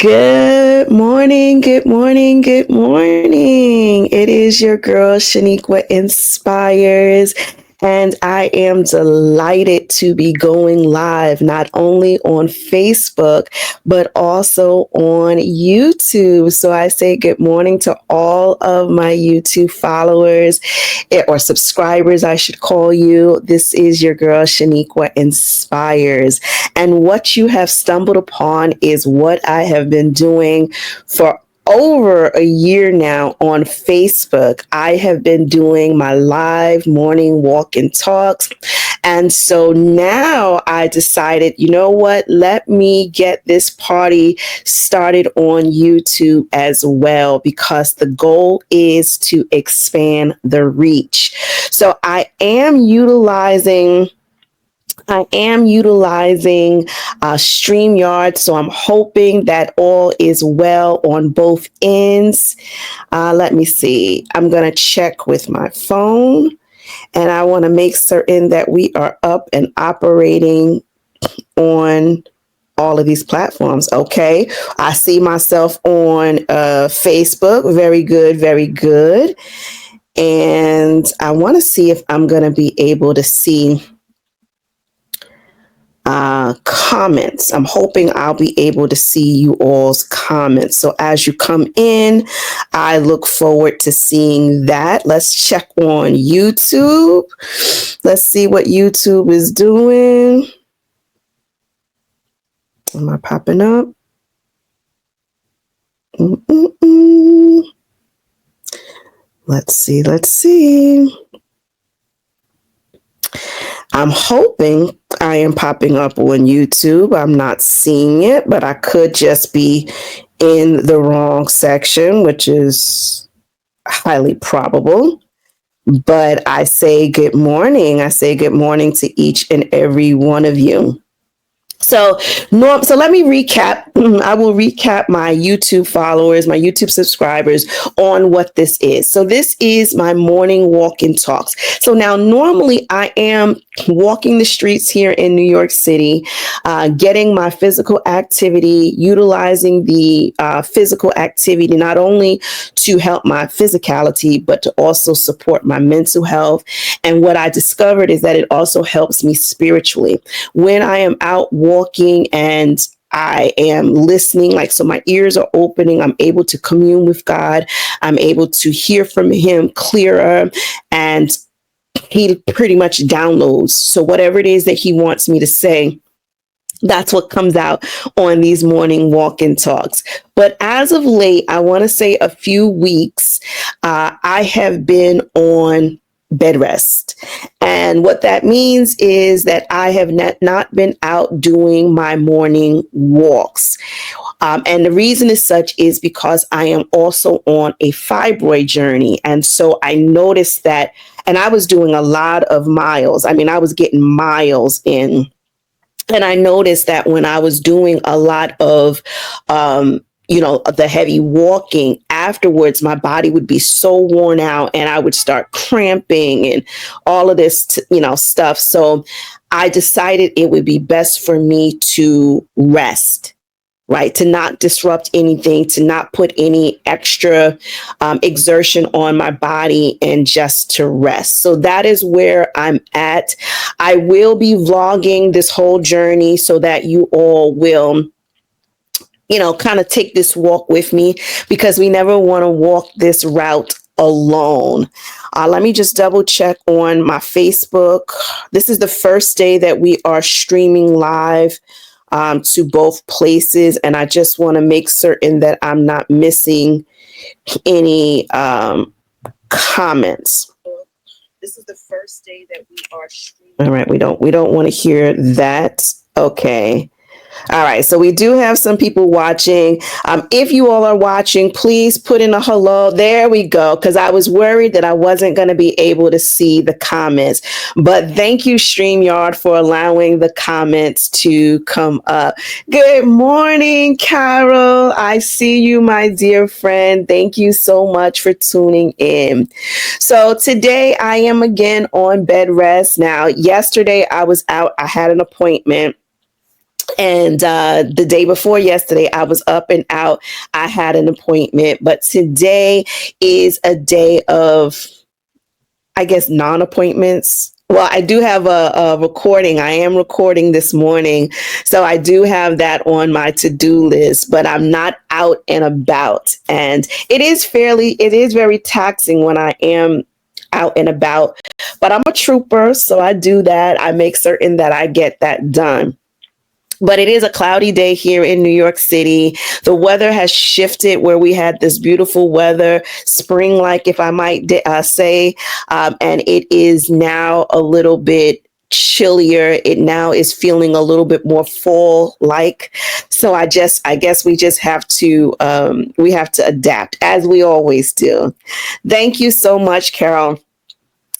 Good morning, good morning, good morning. It is your girl, Sheniqua Inspires, and I am delighted to be going live not only on Facebook, but also on YouTube. So I say good morning to all of my YouTube followers or subscribers, I should call you. This is your girl, Sheniqua Inspires. And what you have stumbled upon is what I have been doing for over a year now on Facebook. I have been doing my live morning walk and talks. And so now I decided, you know what? Let me get this party started on YouTube as well, because the goal is to expand the reach. So I am utilizing StreamYard, so I'm hoping that all is well on both ends. Let me see. I'm going to check with my phone, and I want to make certain that we are up and operating on all of these platforms. Okay. I see myself on Facebook. Very good. Very good. And I want to see if I'm going to be able to see comments. I'm hoping I'll be able to see you all's comments. So as you come in, I look forward to seeing that. Let's check on YouTube. Let's see what YouTube is doing. Am I popping up? Let's see. Let's see. I'm hoping I am popping up on YouTube. I'm not seeing it, but I could just be in the wrong section, which is highly probable. But I say good morning. I say good morning to each and every one of you. So let me recap. I will recap my YouTube followers, my YouTube subscribers on what this is. So this is my morning walk and talks. So now normally I am walking the streets here in New York City, getting my physical activity, utilizing the physical activity, not only to help my physicality, but to also support my mental health. And what I discovered is that it also helps me spiritually. When I am out walking and I am listening, like, so my ears are opening, I'm able to commune with God, I'm able to hear from Him clearer, and He pretty much downloads. So whatever it is that He wants me to say, that's what comes out on these morning walk and talks. But as of late, I want to say a few weeks, I have been on bed rest. And what that means is that I have not been out doing my morning walks. And the reason is such is because I am also on a fibroid journey. And so I noticed that, and I was doing a lot of miles. I mean, I was getting miles in. And I noticed that when I was doing a lot of, the heavy walking afterwards, my body would be so worn out and I would start cramping and all of this, stuff. So I decided it would be best for me to rest. Right. To not disrupt anything, to not put any extra exertion on my body, and just to rest. So that is where I'm at. I will be vlogging this whole journey so that you all will, kind of take this walk with me, because we never want to walk this route alone. Let me just double check on my Facebook. This is the first day that we are streaming live to both places. And I just want to make certain that I'm not missing any comments. This is the first day that we are streaming. All right. We don't want to hear that. Okay. All right. So we do have some people watching. If you all are watching, please put in a hello. There we go. Because I was worried that I wasn't going to be able to see the comments. But thank you, StreamYard, for allowing the comments to come up. Good morning, Carol. I see you, my dear friend. Thank you so much for tuning in. So today I am again on bed rest. Now, yesterday I was out. I had an appointment. And the day before yesterday, I was up and out. I had an appointment, but today is a day of, I guess, non appointments. Well, I do have a recording. I am recording this morning. So I do have that on my to do list, but I'm not out and about. And it is very taxing when I am out and about, but I'm a trooper. So I do that. I make certain that I get that done. But it is a cloudy day here in New York City. The weather has shifted where we had this beautiful weather, spring like, if I might say, and it is now a little bit chillier. It now is feeling a little bit more fall like. So I guess we have to adapt as we always do. Thank you so much, Carol.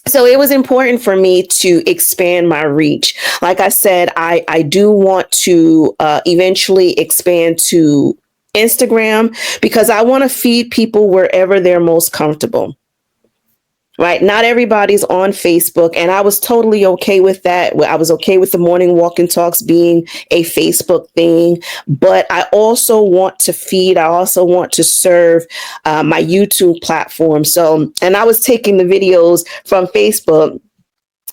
So it was important for me to expand my reach. Like I said, I do want to eventually expand to Instagram because I want to feed people wherever they're most comfortable. Right. Not everybody's on Facebook. And I was totally okay with that. I was okay with the morning walk and talks being a Facebook thing. But I also want to feed, I also want to serve my YouTube platform. So, and I was taking the videos from Facebook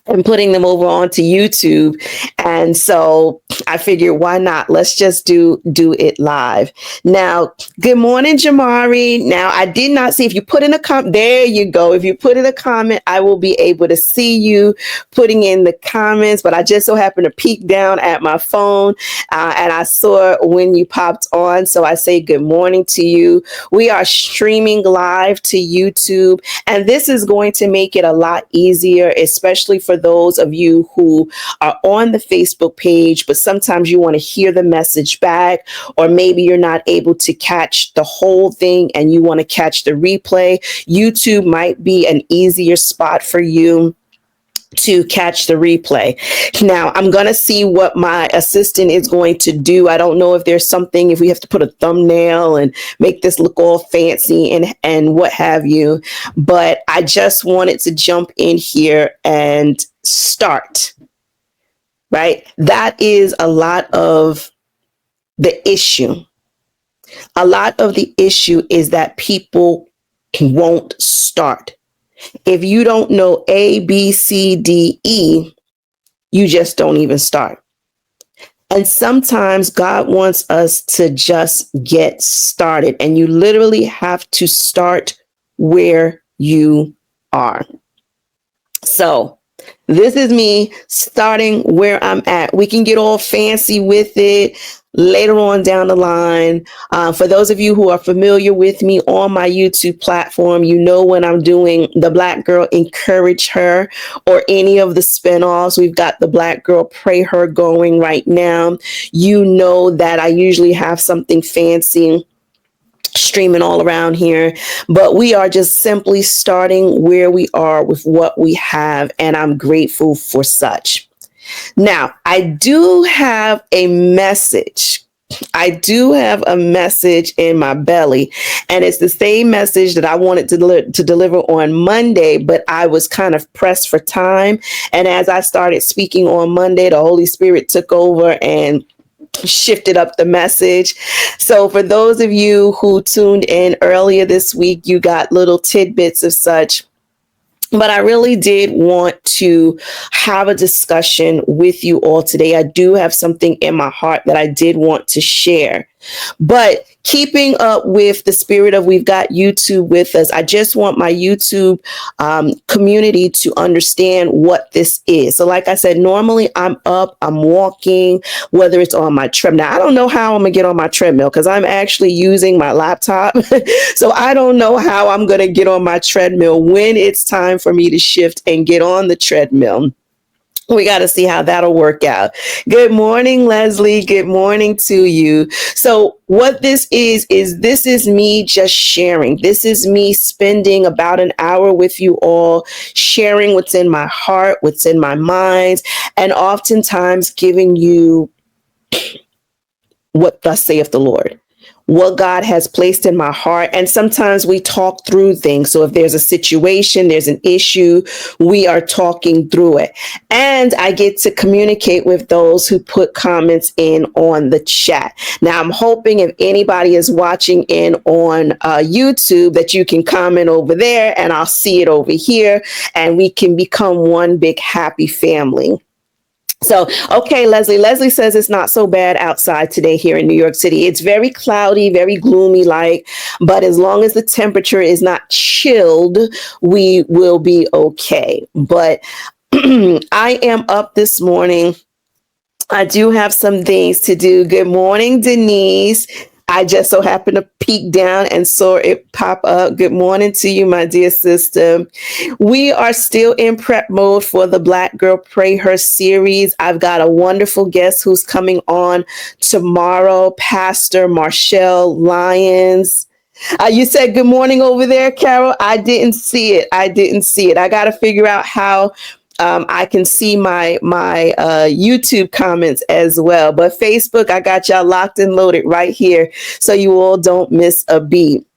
and putting them over onto YouTube. And so I figured, why not? Let's just do it live. Now, good morning, Jamari. Now, I did not see if you put in a comment. There you go. If you put in a comment, I will be able to see you putting in the comments. But I just so happened to peek down at my phone and I saw when you popped on. So I say good morning to you. We are streaming live to YouTube, and this is going to make it a lot easier, especially for those of you who are on the Facebook page, but sometimes you want to hear the message back, or maybe you're not able to catch the whole thing and you want to catch the replay. YouTube might be an easier spot for you to catch the replay. Now, I'm going to see what my assistant is going to do. I don't know if there's something, if we have to put a thumbnail and make this look all fancy and what have you, but I just wanted to jump in here and start, right? That is a lot of the issue. A lot of the issue is that people won't start. If you don't know A, B, C, D, E, you just don't even start. And sometimes God wants us to just get started, and you literally have to start where you are. So this is me starting where I'm at. We can get all fancy with it later on down the line. For those of you who are familiar with me on my YouTube platform, you know when I'm doing the Black Girl Encourage Her or any of the spinoffs. We've got the Black Girl Pray Her going right now. You know that I usually have something fancy streaming all around here, but we are just simply starting where we are with what we have, and I'm grateful for such. Now, I do have a message. I do have a message in my belly, and it's the same message that I wanted to deliver on Monday, but I was kind of pressed for time. And as I started speaking on Monday, the Holy Spirit took over and shifted up the message. So for those of you who tuned in earlier this week, you got little tidbits of such. But I really did want to have a discussion with you all today. I do have something in my heart that I did want to share. But keeping up with the spirit of we've got YouTube with us, I just want my YouTube community to understand what this is. So like I said, normally I'm up, I'm walking, whether it's on my treadmill. Now, I don't know how I'm going to get on my treadmill because I'm actually using my laptop. So I don't know how I'm going to get on my treadmill when it's time for me to shift and get on the treadmill. We got to see how that'll work out. Good morning, Leslie. Good morning to you. So what this is this is me just sharing. This is me spending about an hour with you all, sharing what's in my heart, what's in my mind, and oftentimes giving you what thus saith the Lord. what God has placed in my heart. And sometimes we talk through things. So if there's a situation, there's an issue, we are talking through it. And I get to communicate with those who put comments in on the chat. Now, I'm hoping if anybody is watching in on YouTube that you can comment over there and I'll see it over here and we can become one big happy family. So, okay, Leslie. Leslie says it's not so bad outside today here in New York City. It's very cloudy, very gloomy like, but as long as the temperature is not chilled, we will be okay. But I am up this morning. I do have some things to do. Good morning, Denise. I just so happened to peek down and saw it pop up. Good morning to you, my dear sister. We are still in prep mode for the Black Girl Pray Her series. I've got a wonderful guest who's coming on tomorrow, Pastor Marshall Lyons. You said good morning over there, Carol. I didn't see it. I got to figure out how I can see my YouTube comments as well. But Facebook, I got y'all locked and loaded right here so you all don't miss a beat.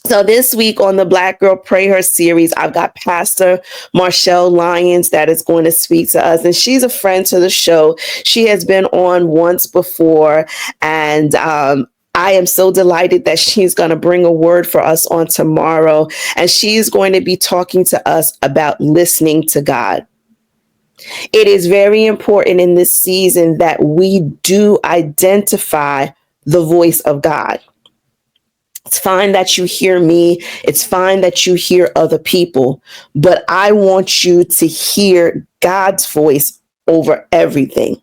So this week on the Black Girl Pray Her series, I've got Pastor Marshall Lyons that is going to speak to us. And she's a friend to the show. She has been on once before. And I am so delighted that she's going to bring a word for us on tomorrow. And she's going to be talking to us about listening to God. It is very important in this season that we do identify the voice of God. It's fine that you hear me. It's fine that you hear other people, but I want you to hear God's voice over everything.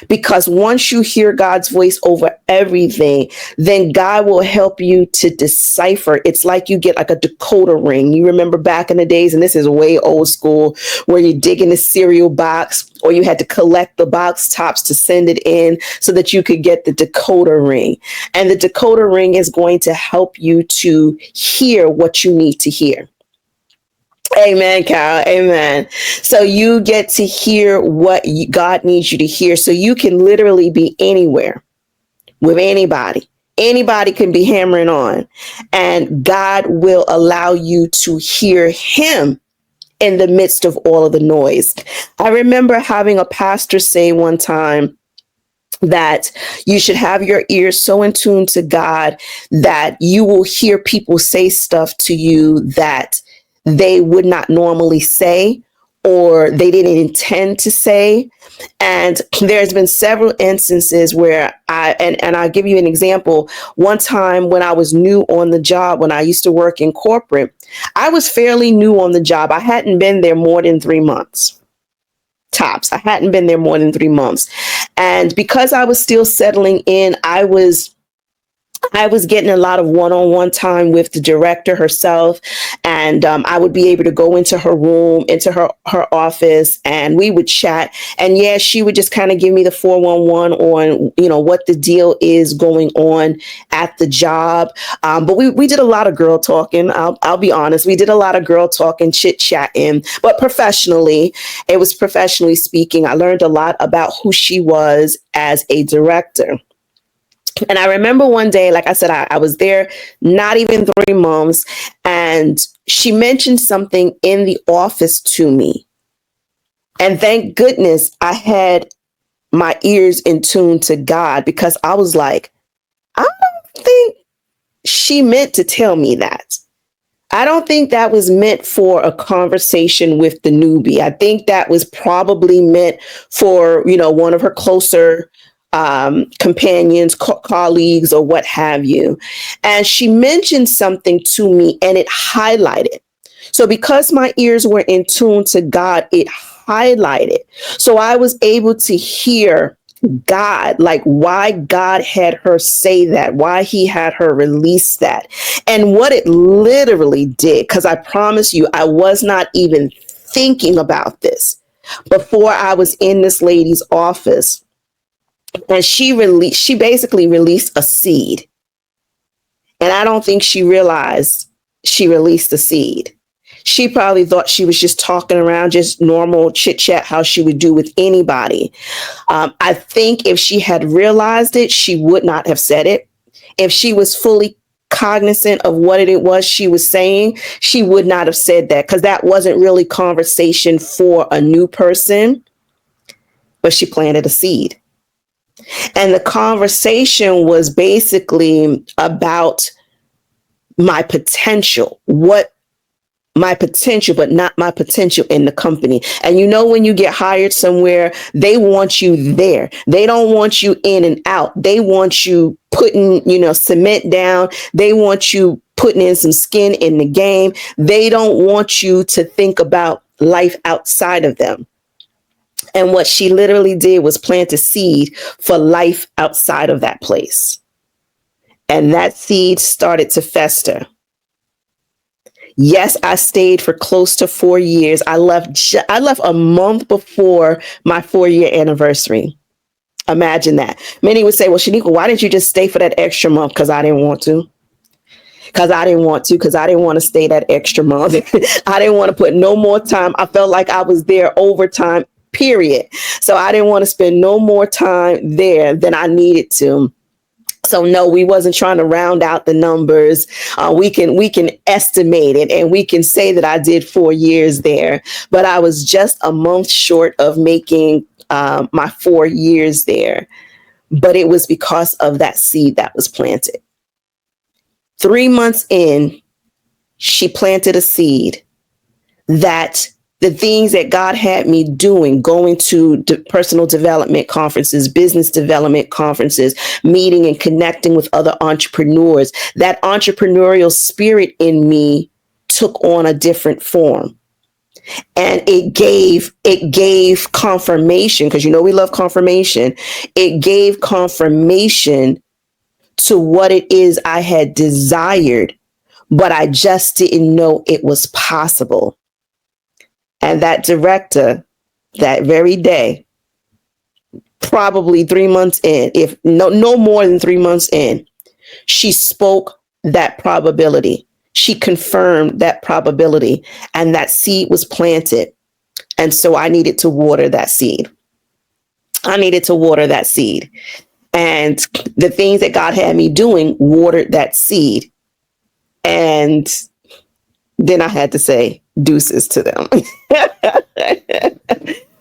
Because once you hear God's voice over everything, then God will help you to decipher. It's like you get like a decoder ring. You remember back in the days, and this is way old school, where you dig in the cereal box or you had to collect the box tops to send it in so that you could get the decoder ring. And the decoder ring is going to help you to hear what you need to hear. Amen, Carol. Amen. So you get to hear what God needs you to hear. So you can literally be anywhere with anybody. Anybody can be hammering on, and God will allow you to hear him in the midst of all of the noise. I remember having a pastor say one time that you should have your ears so in tune to God that you will hear people say stuff to you that they would not normally say or they didn't intend to say. And there's been several instances where I'll give you an example. One time when I was new on the job, when I used to work in corporate, I was fairly new on the job. I hadn't been there more than 3 months. Tops. I hadn't been there more than 3 months. And because I was still settling in, I was getting a lot of one-on-one time with the director herself. And I would be able to go into her room, into her office, and we would chat. And yeah, she would just kind of give me the 411 on, what the deal is going on at the job. But we did a lot of girl talking. I'll be honest. We did a lot of girl talking, chit chatting, but professionally, it was professionally speaking. I learned a lot about who she was as a director. And I remember one day, like I said, I was there not even 3 months, and she mentioned something in the office to me. And thank goodness I had my ears in tune to God, because I was like, I don't think she meant to tell me that. I don't think that was meant for a conversation with the newbie. I think that was probably meant for, one of her closer companions, colleagues, or what have you. And she mentioned something to me and it highlighted. So because my ears were in tune to God, it highlighted. So I was able to hear God, like why God had her say that, why he had her release that, and what it literally did. Because I promise you, I was not even thinking about this before I was in this lady's office. And she basically released a seed. And I don't think she realized she released a seed. She probably thought she was just talking around, just normal chit chat, how she would do with anybody. I think if she had realized it, she would not have said it. If she was fully cognizant of what it was she was saying, she would not have said that, because that wasn't really conversation for a new person, but she planted a seed. And the conversation was basically about my potential, but not my potential in the company. And you know, when you get hired somewhere, they want you there. They don't want you in and out. They want you putting, cement down. They want you putting in some skin in the game. They don't want you to think about life outside of them. And what she literally did was plant a seed for life outside of that place. And that seed started to fester. Yes, I stayed for close to 4 years. I left a month before my 4-year anniversary. Imagine that. Many would say, well, Sheniqua, why didn't you just stay for that extra month? Because I didn't want to. Because I didn't want to stay that extra month. I didn't want to put no more time. I felt like I was there overtime, period. So I didn't want to spend no more time there than I needed to. So no, we wasn't trying to round out the numbers. We can estimate it, and we can say that I did 4 years there, but I was just a month short of making my 4 years there. But it was because of that seed that was planted. 3 months in, she planted a seed that the things that God had me doing, going to personal development conferences, business development conferences, meeting and connecting with other entrepreneurs, that entrepreneurial spirit in me took on a different form. And it gave confirmation, because we love confirmation. It gave confirmation to what it is I had desired, but I just didn't know it was possible. And that director, that very day, probably 3 months in, if no more than 3 months in, she spoke that probability. She confirmed that probability, and that seed was planted. And so I needed to water that seed. And the things that God had me doing watered that seed. And then I had to say deuces to them.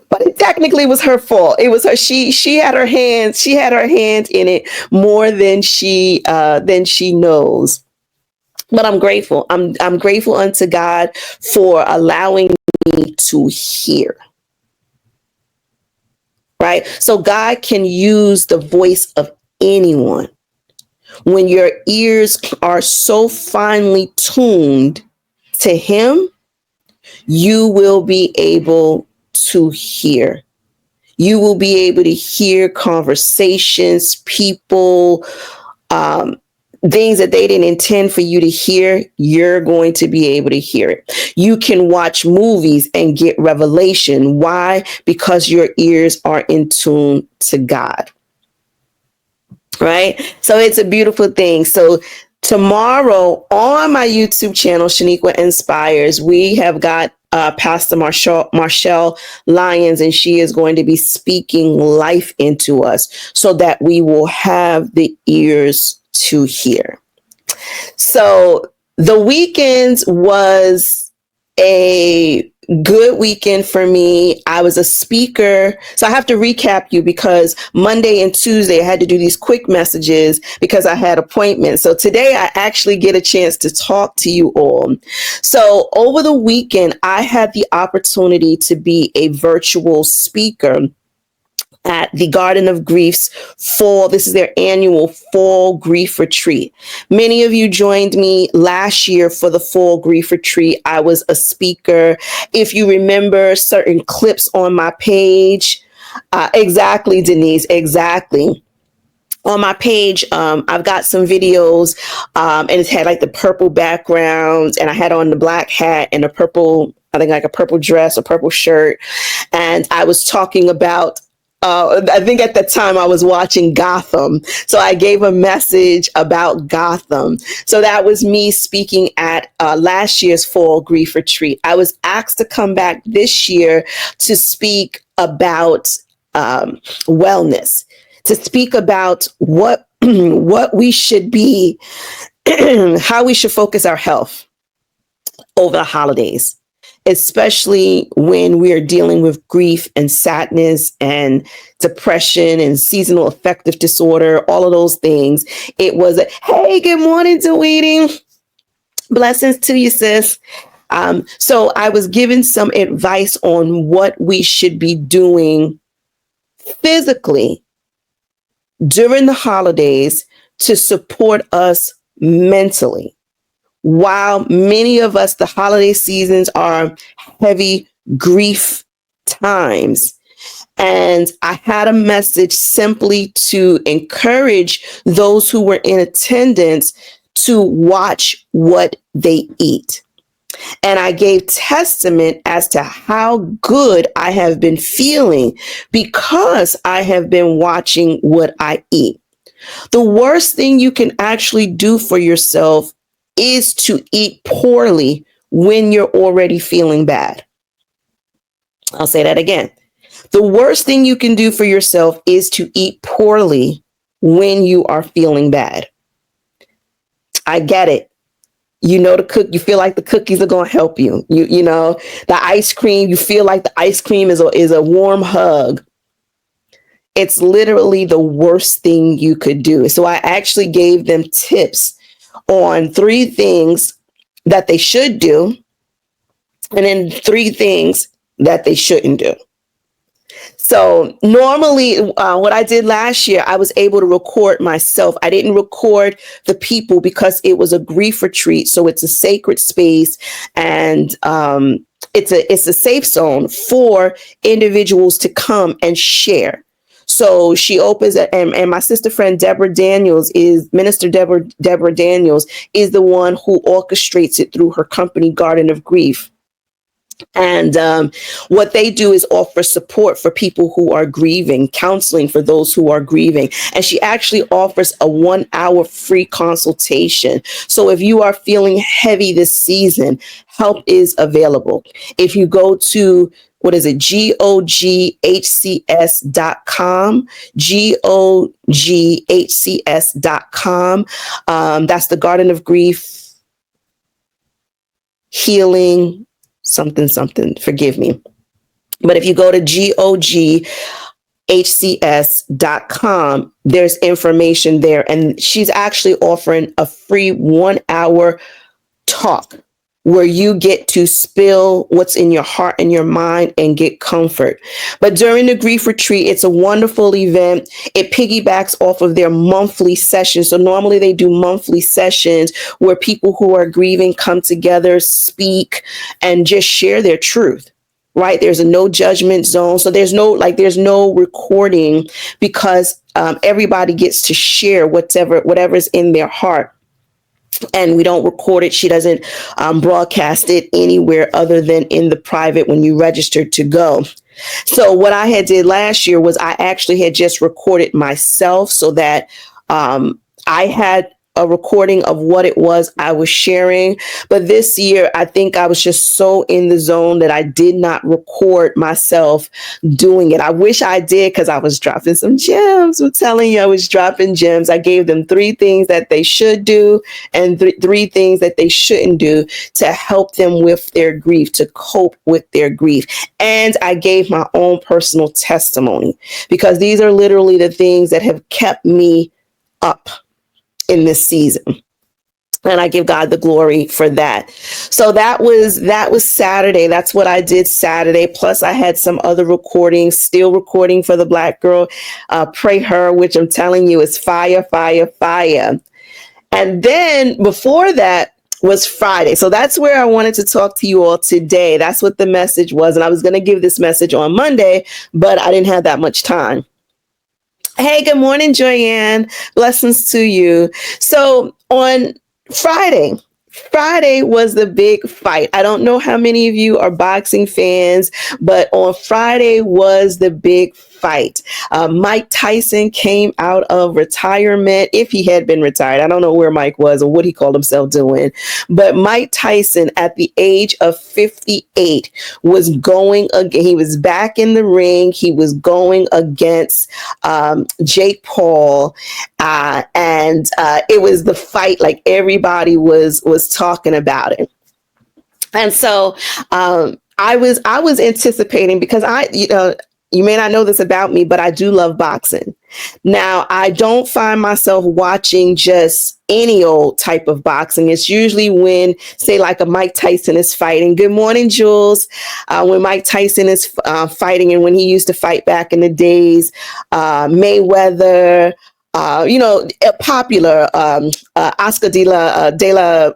But it technically was her fault. It was her. She had her hands in it more than she knows. But I'm grateful. I'm grateful unto God for allowing me to hear. Right? So God can use the voice of anyone. When your ears are so finely tuned to Him, you will be able to hear. You will be able to hear conversations, people, things that they didn't intend for you to hear. You're going to be able to hear it. You can watch movies and get revelation. Why? Because your ears are in tune to God. Right? So it's a beautiful thing. So tomorrow on my YouTube channel, Sheniqua Inspires, we have got Pastor Marshall Lyons, and she is going to be speaking life into us so that we will have the ears to hear. So the weekend was a good weekend for me. I was a speaker. So I have to recap you, because Monday and Tuesday I had to do these quick messages because I had appointments. So today I actually get a chance to talk to you all. So over the weekend, I had the opportunity to be a virtual speaker at the Garden of Grief's fall. This is their annual fall grief retreat. Many of you joined me last year for the fall grief retreat. I was a speaker. If you remember certain clips on my page, exactly, Denise, exactly. On my page, I've got some videos, and it's had like the purple backgrounds, and I had on the black hat and a purple, I think like a purple dress, a purple shirt. And I was talking about I think at the time I was watching Gotham. So I gave a message about Gotham. So that was me speaking at last year's fall grief retreat. I was asked to come back this year to speak about wellness, to speak about what what we should be, how we should focus our health over the holidays, especially when we are dealing with grief and sadness and depression and seasonal affective disorder, all of those things. It was a, hey, good morning, Deweyting. Blessings to you, sis. So I was given some advice on what we should be doing physically during the holidays to support us mentally. While many of us, the holiday seasons are heavy grief times. And I had a message simply to encourage those who were in attendance to watch what they eat. And I gave testament as to how good I have been feeling because I have been watching what I eat. The worst thing you can actually do for yourself is to eat poorly when you're already feeling bad. I'll say that again. The worst thing you can do for yourself is to eat poorly when you are feeling bad. I get it. You know, you feel like the cookies are going to help you. You know, the ice cream, you feel like the ice cream is a warm hug. It's literally the worst thing you could do. So I actually gave them tips on 3 things that they should do, and then 3 things that they shouldn't do. So normally what I did last year, I was able to record myself. I didn't record the people because it was a grief retreat. So it's a sacred space, and it's a safe zone for individuals to come and share. So she opens it, and my sister friend Minister Deborah Daniels is the one who orchestrates it through her company, Garden of Grief. And what they do is offer support for people who are grieving, counseling for those who are grieving. And she actually offers a 1-hour free consultation. So if you are feeling heavy this season, help is available. If you go to GOGHCS.com, GOGHCS.com. That's the Garden of Grief Healing something, forgive me. But if you go to GOGHCS.com, there's information there. And she's actually offering a free 1-hour talk where you get to spill what's in your heart and your mind and get comfort. But during the grief retreat, it's a wonderful event. It piggybacks off of their monthly sessions. So normally they do monthly sessions where people who are grieving come together, speak, and just share their truth. Right? There's a no judgment zone. So there's no recording because everybody gets to share whatever's in their heart. And we don't record it. She doesn't broadcast it anywhere other than in the private when you register to go. So what I had did last year was I actually had just recorded myself so that I had a recording of what it was I was sharing. But this year, I think I was just so in the zone that I did not record myself doing it. I wish I did because I was dropping some gems. I'm telling you, I was dropping gems. I gave them 3 things that they should do and 3 things that they shouldn't do to help them with their grief, to cope with their grief. And I gave my own personal testimony because these are literally the things that have kept me up in this season. And I give God the glory for that. So that was Saturday. That's what I did Saturday. Plus I had some other recordings, still recording for the Black girl, Pray Her, which I'm telling you is fire, fire, fire. And then before that was Friday. So that's where I wanted to talk to you all today. That's what the message was. And I was going to give this message on Monday, but I didn't have that much time. Hey, good morning, Joyanne. Blessings to you. So on Friday was the big fight. I don't know how many of you are boxing fans, but on Friday was the big fight. Mike Tyson came out of retirement, if he had been retired. I don't know where Mike was or what he called himself doing, but Mike Tyson, at the age of 58, was going again. He was back in the ring. He was going against Jake Paul, and it was the fight. Like, everybody was talking about it. And so I was anticipating, because you may not know this about me, but I do love boxing. Now, I don't find myself watching just any old type of boxing. It's usually when, say, like a Mike Tyson is fighting. Good morning, Jules. When Mike Tyson is fighting, and when he used to fight back in the days, Mayweather, popular, Oscar de la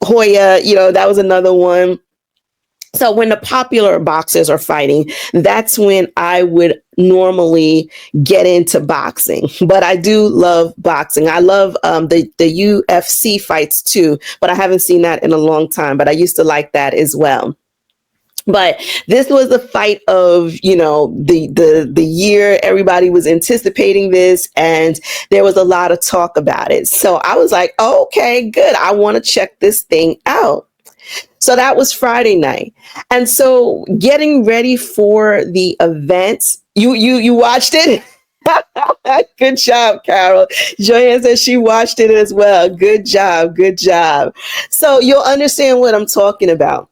Hoya, that was another one. So when the popular boxers are fighting, that's when I would normally get into boxing. But I do love boxing. I love the UFC fights too, but I haven't seen that in a long time. But I used to like that as well. But this was a fight of, the year. Everybody was anticipating this, and there was a lot of talk about it. So I was like, oh, okay, good. I want to check this thing out. So that was Friday night. And so getting ready for the event, you watched it? Good job, Carol. Joanne says she watched it as well. Good job. Good job. So you'll understand what I'm talking about.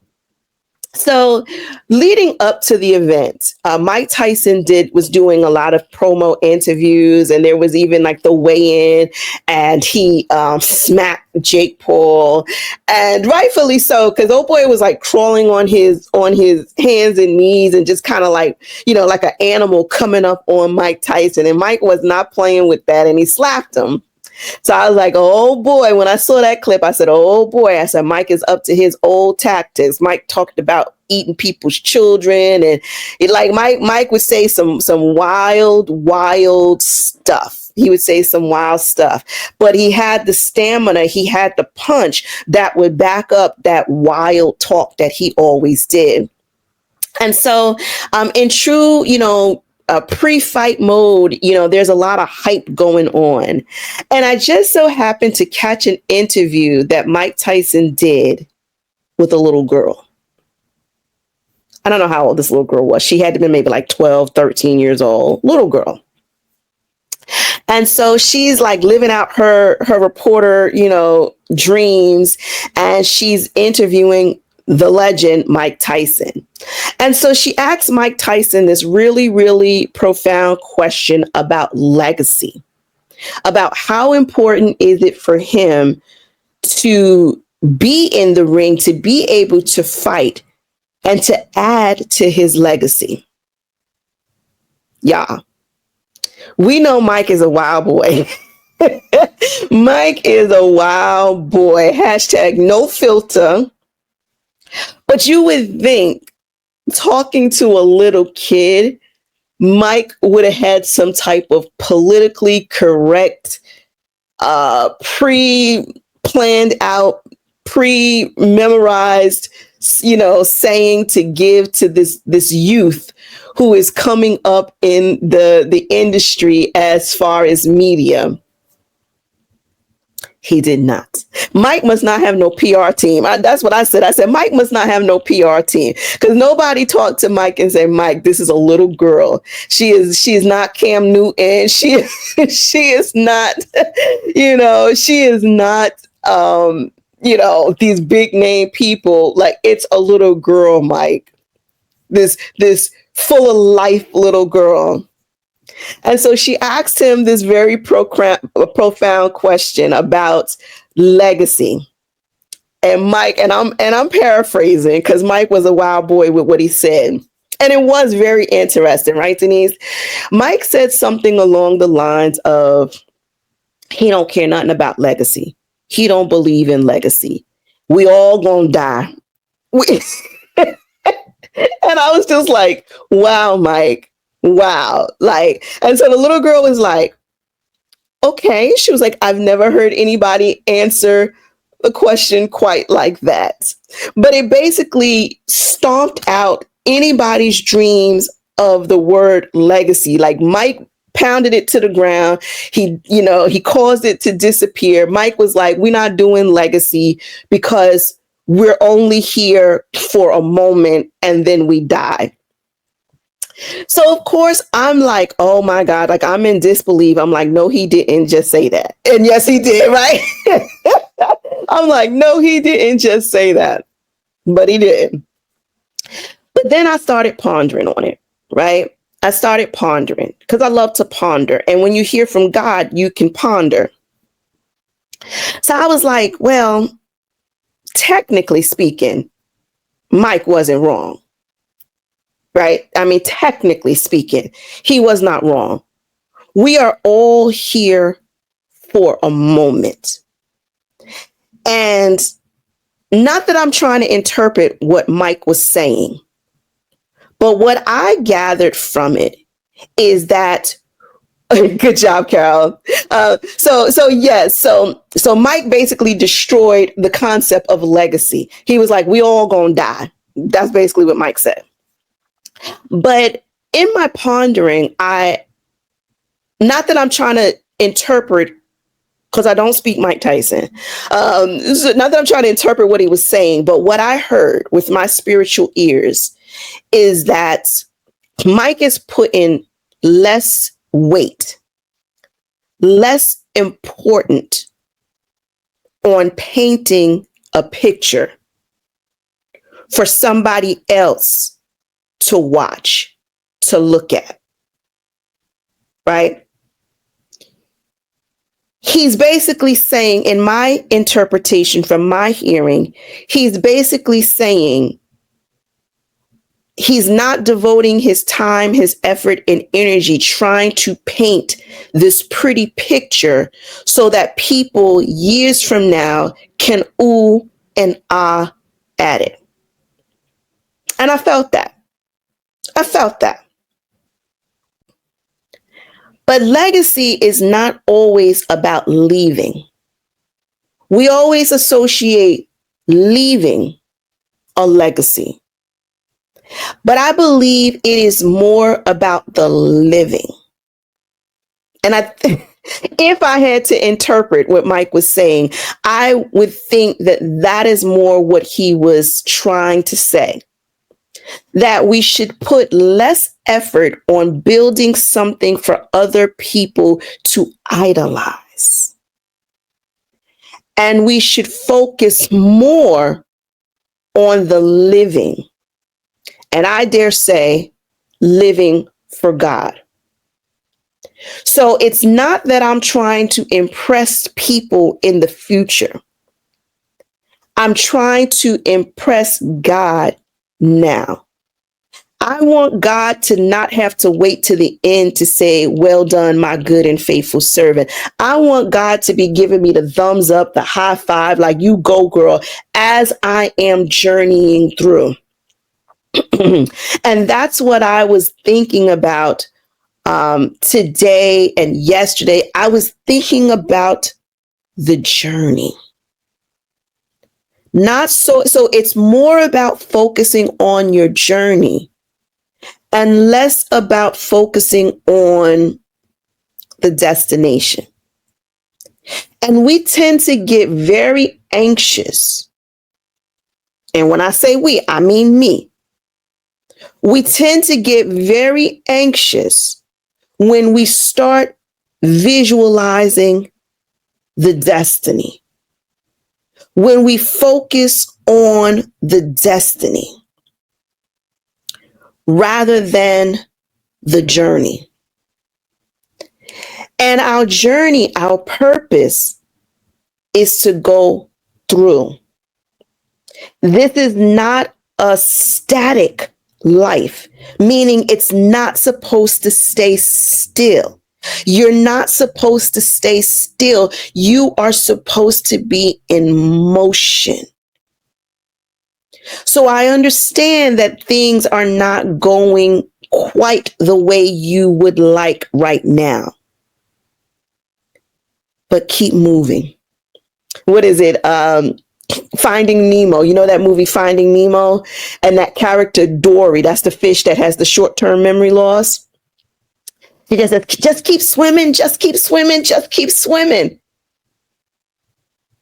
So leading up to the event, Mike Tyson was doing a lot of promo interviews, and there was even like the weigh-in, and he smacked Jake Paul, and rightfully so, because old boy was like crawling on his hands and knees, and just kind of like, like an animal coming up on Mike Tyson, and Mike was not playing with that, and he slapped him. So I was like, oh boy, when I saw that clip, I said, oh boy, I said, Mike is up to his old tactics. Mike talked about eating people's children, and Mike would say some wild stuff. He would say some wild stuff, but he had the stamina, he had the punch that would back up that wild talk that he always did. And so in true, pre-fight mode, there's a lot of hype going on. And I just so happened to catch an interview that Mike Tyson did with a little girl. I don't know how old this little girl was. She had to be maybe like 12, 13 years old, little girl. And so she's like living out her reporter, dreams, and she's interviewing the legend, Mike Tyson. And so she asked Mike Tyson this really, really profound question about legacy, about how important is it for him to be in the ring, to be able to fight, and to add to his legacy. Yeah. We know Mike is a wild boy. Mike is a wild boy. Hashtag no filter. But you would think, talking to a little kid, Mike would have had some type of politically correct, pre-planned out, pre-memorized, saying to give to this youth who is coming up in the industry as far as media. He did not. Mike must not have no PR team. That's what I said. I said, Mike must not have no PR team, because nobody talked to Mike and said, Mike, this is a little girl. She is not Cam Newton. She is not, she is not, these big name people. Like, it's a little girl, Mike. This full of life little girl. And so she asked him this very profound question about legacy. And Mike, and I'm paraphrasing, because Mike was a wild boy with what he said. And it was very interesting, right, Denise? Mike said something along the lines of, he don't care nothing about legacy. He don't believe in legacy. We all gonna die. And I was just like, wow, Mike. Wow. Like, and so the little girl was like, okay. She was like, I've never heard anybody answer the question quite like that. But it basically stomped out anybody's dreams of the word legacy. Like Mike pounded it to the ground. He caused it to disappear. Mike was like, we're not doing legacy because we're only here for a moment and then we die. So of course I'm like, oh my God, like I'm in disbelief. I'm like, no, he didn't just say that. And yes, he did, right? I'm like, no, he didn't just say that, but he did. But then I started pondering on it, right? I started pondering because I love to ponder. And when you hear from God, you can ponder. So I was like, well, technically speaking, Mike wasn't wrong, right? I mean, technically speaking, he was not wrong. We are all here for a moment. And not that I'm trying to interpret what Mike was saying, but what I gathered from it is that good job, Carol. So Mike basically destroyed the concept of legacy. He was like, we all gonna die. That's basically what Mike said. But in my pondering, not that I'm trying to interpret, because I don't speak Mike Tyson. So not that I'm trying to interpret what he was saying, but what I heard with my spiritual ears is that Mike is putting less weight, less important on painting a picture for somebody else to watch, to look at, right? He's basically saying, in my interpretation from my hearing, he's basically saying he's not devoting his time, his effort, and energy trying to paint this pretty picture so that people years from now can ooh and ah at it. And I felt that. But legacy is not always about leaving. We always associate leaving a legacy. But I believe it is more about the living. And if I had to interpret what Mike was saying, I would think that that is more what he was trying to say. That we should put less effort on building something for other people to idolize. And we should focus more on the living. And I dare say, living for God. So it's not that I'm trying to impress people in the future. I'm trying to impress God now. I want God to not have to wait to the end to say, well done, my good and faithful servant. I want God to be giving me the thumbs up, the high five, like you go, girl, as I am journeying through. And that's what I was thinking about today and yesterday. I was thinking about the journey. So it's more about focusing on your journey and less about focusing on the destination. And we tend to get very anxious. And when I say we, I mean me. We tend to get very anxious when we start visualizing the destiny. When we focus on the destiny rather than the journey. And our journey, our purpose is to go through. This is not a static life, meaning it's not supposed to stay still. You're not supposed to stay still. You are supposed to be in motion. So I understand that things are not going quite the way you would like right now. But keep moving. What is it? Finding Nemo, you know that movie Finding Nemo, and that character Dory, that's the fish that has the short-term memory loss. He just says, just keep swimming, just keep swimming, just keep swimming.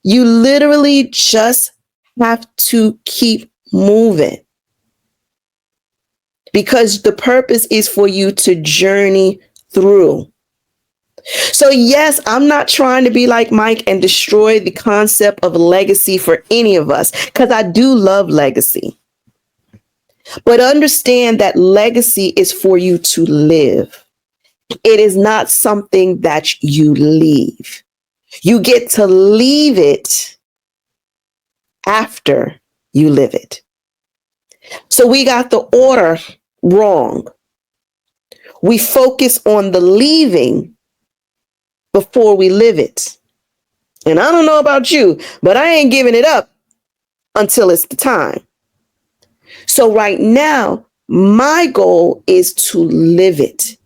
You literally just have to keep moving, because the purpose is for you to journey through. So yes, I'm not trying to be like Mike and destroy the concept of legacy for any of us, because I do love legacy. But understand that legacy is for you to live. It is not something that you leave. You get to leave it after you live it. So we got the order wrong. We focus on the leaving before we live it. And I don't know about you, but I ain't giving it up until it's the time. So right now, my goal is to live it.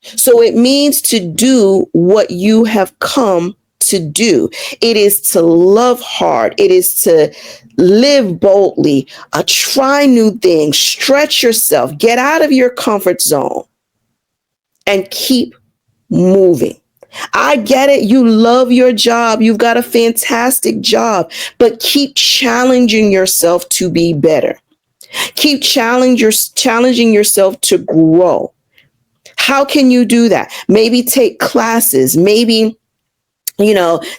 So it means to do what you have come to do. It is to love hard. It is to live boldly, try new things, stretch yourself, get out of your comfort zone, and keep moving. I get it. You love your job. You've got a fantastic job, but keep challenging yourself to be better. Keep challenging yourself to grow. How can you do that? Maybe take classes, maybe,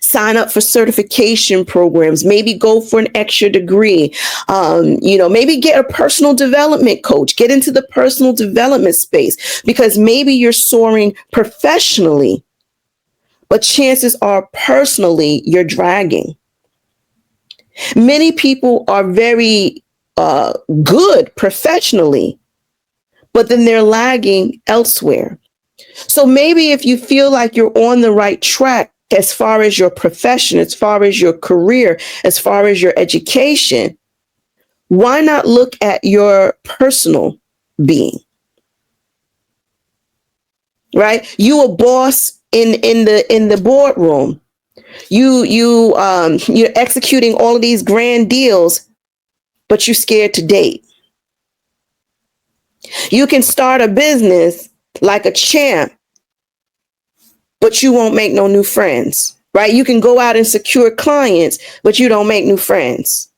sign up for certification programs, maybe go for an extra degree, maybe get a personal development coach, get into the personal development space, because maybe you're soaring professionally, but chances are personally you're dragging. Many people are very good professionally, but then they're lagging elsewhere. So maybe if you feel like you're on the right track as far as your profession, as far as your career, as far as your education, why not look at your personal being? Right? You a boss in the boardroom. You're executing all of these grand deals, but you're scared to date. You can start a business like a champ, but you won't make no new friends, right? You can go out and secure clients, but you don't make new friends.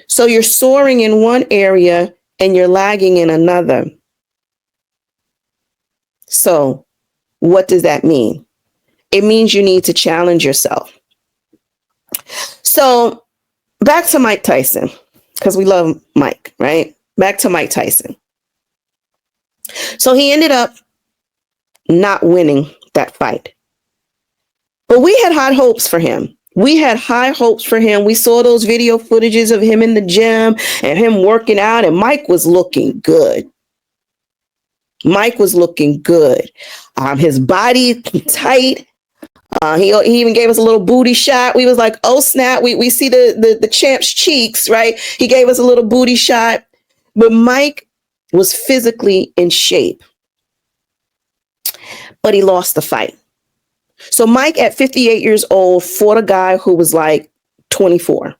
So you're soaring in one area and you're lagging in another. So what does that mean? It means you need to challenge yourself. So back to Mike Tyson, because we love Mike, right? Back to Mike Tyson. So he ended up not winning that fight. But we had high hopes for him. We had high hopes for him. We saw those video footages of him in the gym and him working out, and Mike was looking good. Mike was looking good. His body tight. He even gave us a little booty shot. We was like, oh snap, we see the champ's cheeks, right? He gave us a little booty shot. But Mike was physically in shape. But he lost the fight. So Mike, at 58 years old, fought a guy who was like 24.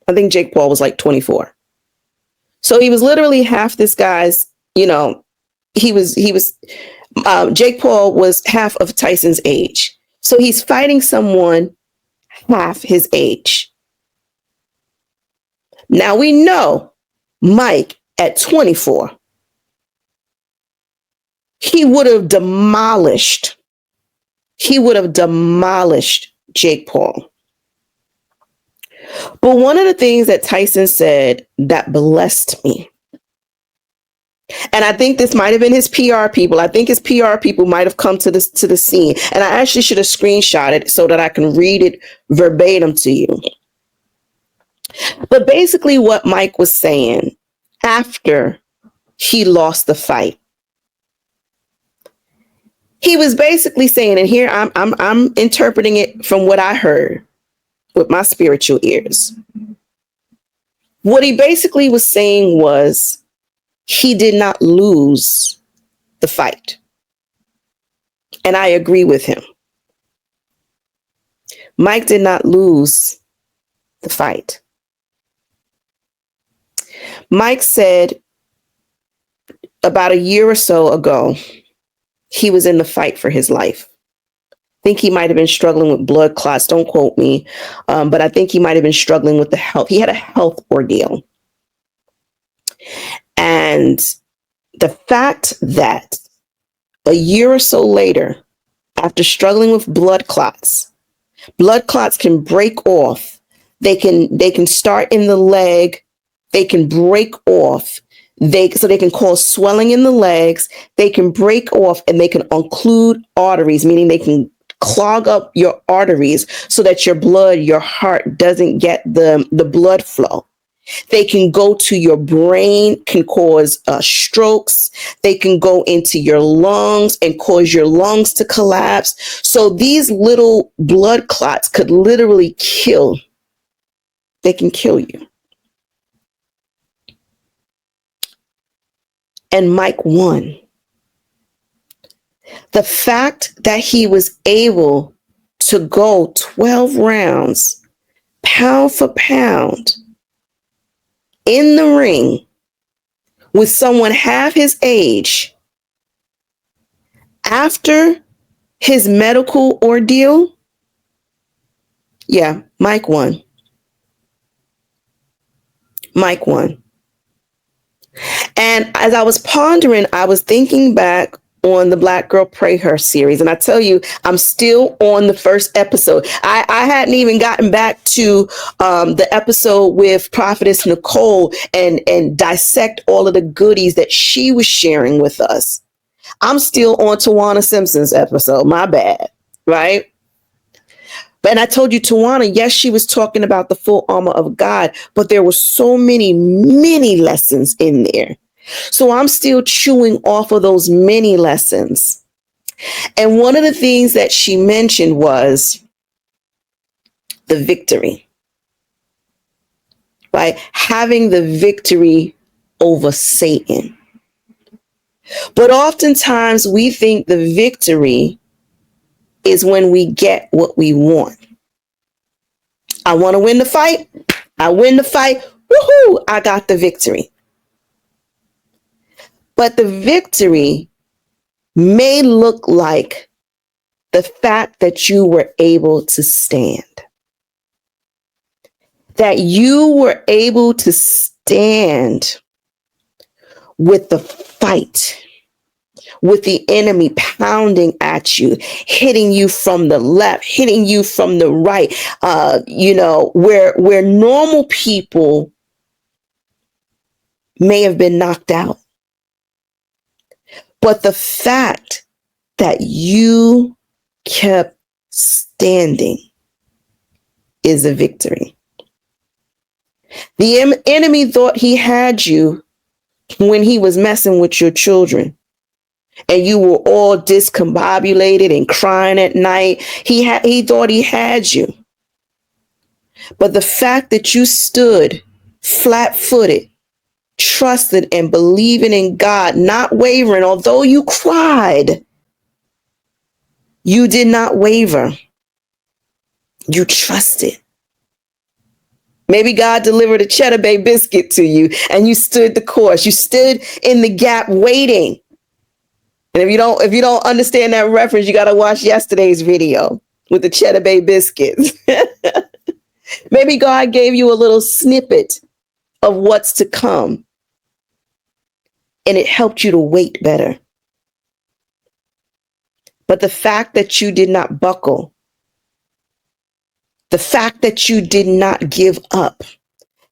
I think Jake Paul was like 24. So he was literally half this guy's, Jake Paul was half of Tyson's age. So he's fighting someone half his age. Now we know Mike at 24, he would have demolished Jake Paul. But one of the things that Tyson said that blessed me, and I think this might have been his PR people. I think his PR people might have come to the scene. And I actually should have screenshotted it so that I can read it verbatim to you. But basically what Mike was saying after he lost the fight, he was basically saying, and here I'm interpreting it from what I heard with my spiritual ears. What he basically was saying was, he did not lose the fight. And I agree with him. Mike did not lose the fight. Mike said about a year or so ago, he was in the fight for his life. I think he might have been struggling with blood clots. Don't quote me. But I think he might have been struggling with the health. He had a health ordeal. And the fact that a year or so later, after struggling with blood clots can break off. They can start in the leg. They can break off. They can cause swelling in the legs. They can break off and they can occlude arteries, meaning they can clog up your arteries so that your heart doesn't get the blood flow. They can go to your brain, can cause strokes. They can go into your lungs and cause your lungs to collapse. So these little blood clots could literally kill. They can kill you. And Mike won. The fact that he was able to go 12 rounds, pound for pound, in the ring with someone half his age after his medical ordeal, yeah, Mike won. Mike won. And as I was pondering, I was thinking back on the Black Girl Pray Her series. And I tell you, I'm still on the first episode. I hadn't even gotten back to the episode with Prophetess Nicole and dissect all of the goodies that she was sharing with us. I'm still on Tawana Simpson's episode. My bad. Right? And I told you, Tawana, yes, she was talking about the full armor of God, but there were so many lessons in there. So I'm still chewing off of those many lessons. And one of the things that she mentioned was the victory, right? Having the victory over Satan. But oftentimes we think the victory is when we get what we want. I want to win the fight. I win the fight. Woohoo! I got the victory. But the victory may look like the fact that you were able to stand. That you were able to stand with the fight, with the enemy pounding at you, hitting you from the left, hitting you from the right, where normal people may have been knocked out. But the fact that you kept standing is a victory. The enemy thought he had you when he was messing with your children and you were all discombobulated and crying at night. He thought he had you. But the fact that you stood flat-footed, trusted and believing in God, not wavering, although you cried, you did not waver. You trusted. Maybe God delivered a Cheddar Bay biscuit to you and you stood the course. You stood in the gap waiting. And if you don't understand that reference, you got to watch yesterday's video with the Cheddar Bay biscuits. Maybe God gave you a little snippet of what's to come. And it helped you to wait better. But the fact that you did not buckle, the fact that you did not give up,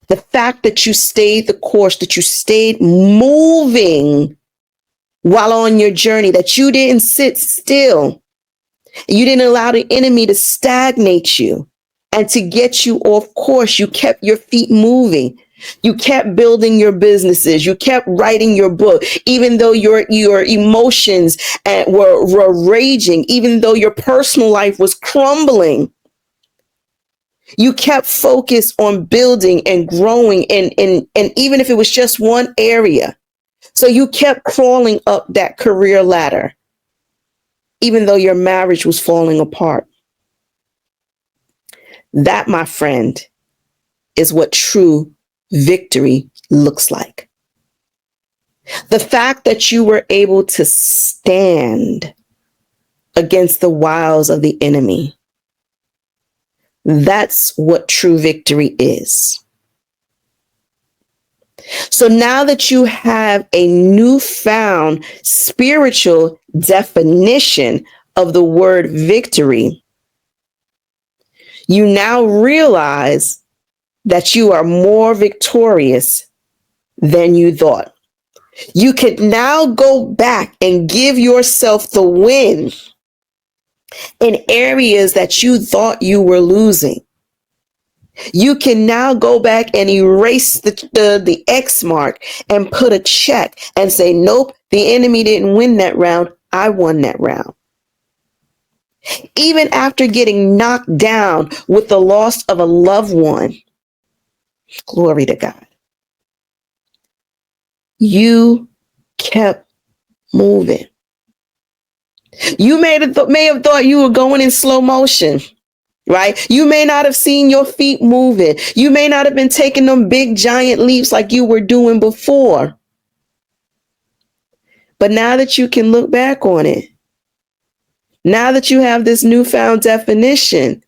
the fact that you stayed the course, that you stayed moving while on your journey, that you didn't sit still, you didn't allow the enemy to stagnate you and to get you off course. You kept your feet moving. You kept building your businesses. You kept writing your book, even though your emotions were raging, even though your personal life was crumbling. You kept focused on building and growing, and even if it was just one area. So you kept crawling up that career ladder, even though your marriage was falling apart. That, my friend, is what true victory looks like. The fact that you were able to stand against the wiles of the enemy. That's what true victory is. So now that you have a newfound spiritual definition of the word victory, you now realize that you are more victorious than you thought. You can now go back and give yourself the win in areas that you thought you were losing. You can now go back and erase the X mark and put a check and say, nope, the enemy didn't win that round. I won that round. Even after getting knocked down with the loss of a loved one, glory to God, you kept moving. You may have thought you were going in slow motion, right? You may not have seen your feet moving. You may not have been taking them big giant leaps like you were doing before. But now that you can look back on it, now that you have this newfound definition,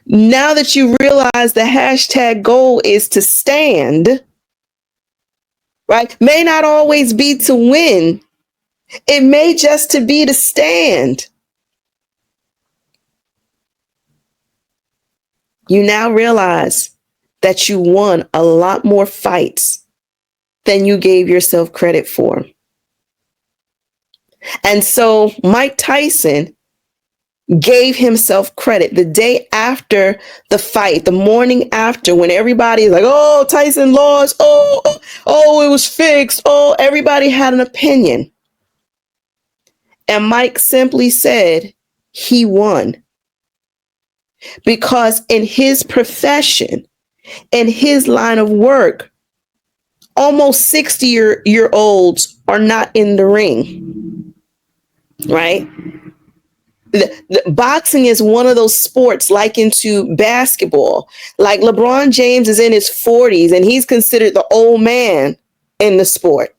now that you realize the hashtag goal is to stand, right? May not always be to win. It may just to be to stand. You now realize that you won a lot more fights than you gave yourself credit for. And so Mike Tyson gave himself credit the day after the fight, the morning after, when everybody's like, oh, Tyson lost. Oh, it was fixed. Oh, everybody had an opinion. And Mike simply said he won. Because in his profession, in his line of work, almost 60-year-olds are not in the ring, right? The boxing is one of those sports likened to basketball. Like LeBron James is in his 40s and he's considered the old man in the sport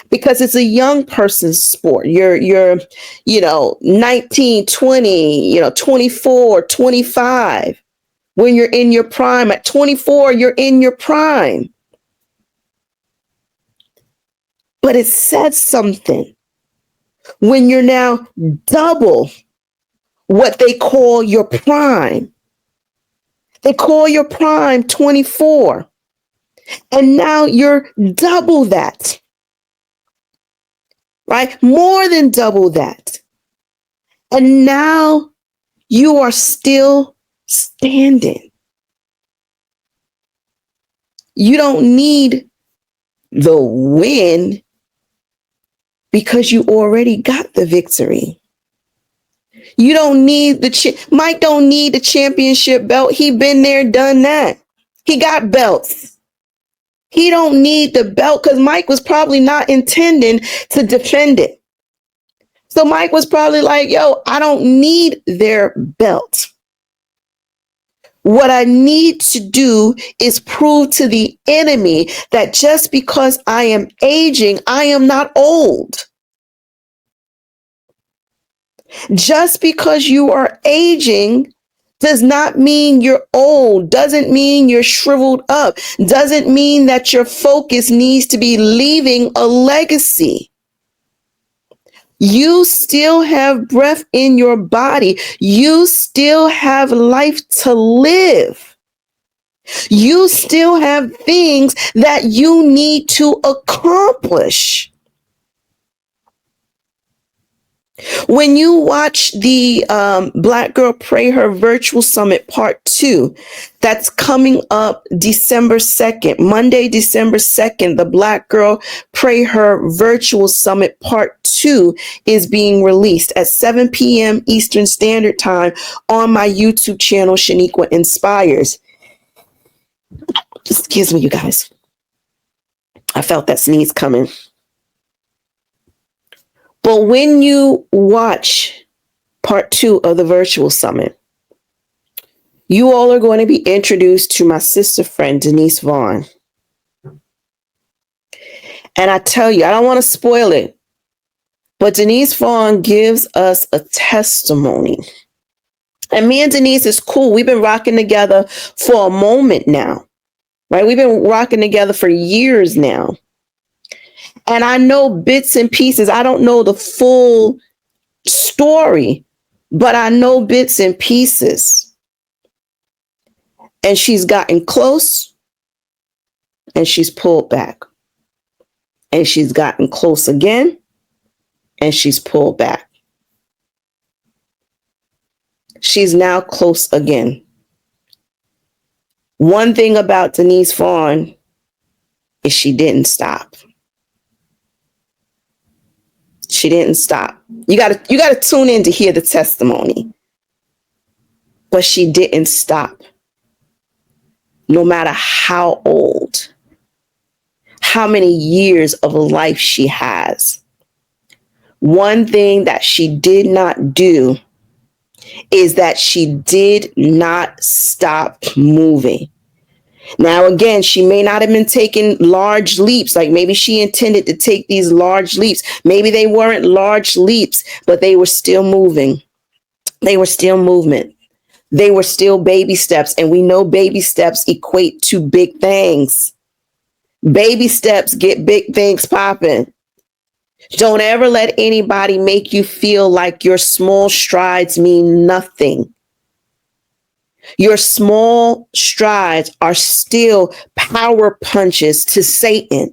because it's a young person's sport. You're 19, 20, 24, 25. When you're in your prime, at 24, you're in your prime. But it said something when you're now double what they call your prime. They call your prime 24. And now you're double that, right? More than double that. And now you are still standing. You don't need the win because you already got the victory. You don't need Mike don't need the championship belt. He been there, done that. He got belts. He don't need the belt because Mike was probably not intending to defend it. So Mike was probably like, yo, I don't need their belt. What I need to do is prove to the enemy that just because I am aging, I am not old. Just because you are aging does not mean you're old, doesn't mean you're shriveled up, doesn't mean that your focus needs to be leaving a legacy. You still have breath in your body. You still have life to live. You still have things that you need to accomplish. When you watch the Black Girl Pray Her Virtual Summit Part 2, that's coming up December 2nd, Monday, December 2nd, the Black Girl Pray Her Virtual Summit Part 2 is being released at 7 p.m. Eastern Standard Time on my YouTube channel, Sheniqua Inspires. Excuse me, you guys. I felt that sneeze coming. But when you watch part 2 of the virtual summit, You all are going to be introduced to my sister friend, Denise Vaughn. And I tell you, I don't want to spoil it, but Denise Vaughn gives us a testimony. And me and Denise is cool. We've been rocking together for a moment now, right? We've been rocking together for years now. And I know bits and pieces. I don't know the full story, but I know bits and pieces. And she's gotten close and she's pulled back. And she's gotten close again and she's pulled back. She's now close again. One thing about Denise Vaughn is she didn't stop. She didn't stop. You gotta tune in to hear the testimony. But she didn't stop. No matter how old, how many years of life she has. One thing that she did not do is that she did not stop moving. Now, again, she may not have been taking large leaps, like maybe she intended to take these large leaps. Maybe they weren't large leaps, but they were still moving. They were still movement. They were still baby steps. And we know baby steps equate to big things. Baby steps get big things popping. Don't ever let anybody make you feel like your small strides mean nothing. Your small strides are still power punches to Satan.